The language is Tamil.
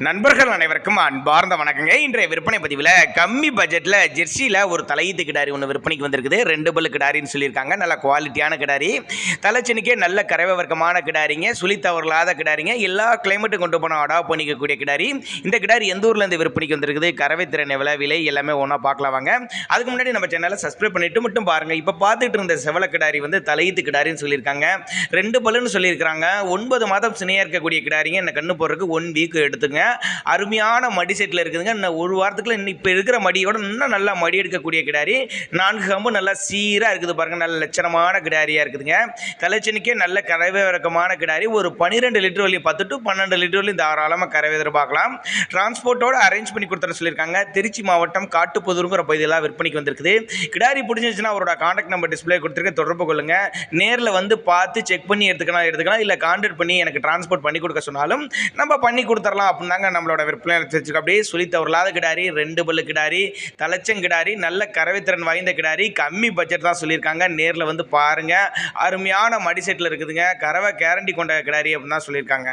நண்பர்கள் அனைவருக்கும் அன்பார்ந்த வணக்கங்க. இன்றைய விற்பனை பதிவில் கம்மி பட்ஜெட்டில் ஜெர்சியில் ஒரு தலையீத்து கிடாரி ஒன்று விற்பனைக்கு வந்திருக்குது. 2 பல்லு கிடாரின்னு சொல்லியிருக்காங்க. நல்ல குவாலிட்டியான கிடாரி, தலைச்சனிக்கே நல்ல கறவை வர்க்கமான கிடாரிங்க, சுழி தவறலாத கிடாரிங்க, எல்லா கிளைமேட்டும் கொண்டு போனால் அடாப்ட் பண்ணிக்கக்கூடிய கிடாரி. இந்த கிடாரி எந்த ஊர்லேருந்து விற்பனைக்கு வந்திருக்குது, கறவை திறன் எவ்வளோ, விலை எல்லாமே ஒன்றா பார்க்கலாம் வாங்க. அதுக்கு முன்னாடி நம்ம சேனலை சப்ஸ்கிரைப் பண்ணிட்டு மட்டும் பாருங்கள். இப்போ பார்த்துட்டு இருந்த செவல கிடாரி வந்து தலையீத்து கிடாரின்னு சொல்லியிருக்காங்க. 2 பல்லுன்னு சொல்லியிருக்காங்க. 9 மாதம் சினையாக இருக்கக்கூடிய கிடாரிங்க. என்ன கண்ணு போடுறதுக்கு 1 வீக் எடுத்துங்க. அருமையான மடி செட்டில் இருக்குதுங்க. இன்னும் ஒரு வாரத்துக்குள்ள இப்போ இருக்கிற மடியோட இன்னும் நல்லா மடி எடுக்கக்கூடிய கிடாரி. 4 கம்பு நல்லா சீராக இருக்குது பாருங்க. நல்ல லட்சணமான கிடாரியாக இருக்குதுங்க. தலைச்சனிக்கே நல்ல கறவை வர்க்கமான கிடாரி. ஒரு 12 லிட்டர் வரையும் 10 to 12 லிட்டர் வரையும் தாராளமாக கறவை எதிர்பார்க்கலாம். டிரான்ஸ்போர்ட்டோட அரேஞ்ச் பண்ணி கொடுத்துற சொல்லியிருக்காங்க. திருச்சி மாவட்டம் காட்டுப்புதூருங்கிற பகுதியெல்லாம் விற்பனைக்கு வந்திருக்குது. கிடாரி பிடிச்சிருந்துச்சுன்னா அவரோட கான்டாக்ட் நம்பர் டிஸ்பிளே கொடுத்துருக்க, தொடர்பு கொள்ளுங்க. நேரில் வந்து பார்த்து செக் பண்ணி எடுத்துக்கலாம். இல்லை கான்டாக்ட் பண்ணி எனக்கு டிரான்ஸ்போர்ட் பண்ணி கொடுக்க சொன்னாலும் நம்ம பண்ணி கொடுத்துடலாம் அப்படின்னு நம்மளோட விற்பனை வச்சிருக்கோம். அப்படியே சொல்லி தவறலாத கிடாரி, 2 பல்லு கிடாரி, தலைச்சங்கிடாரி, நல்ல கறவைத்திறன் வாய்ந்த கிடாரி, கம்மி பட்ஜெட் தான் சொல்லியிருக்காங்க. நேரில் வந்து பாருங்க. அருமையான மடி செட்டில் இருக்குதுங்க. கறவை கேரண்டி கொண்ட கிடாரி அப்படின்னு தான் சொல்லியிருக்காங்க.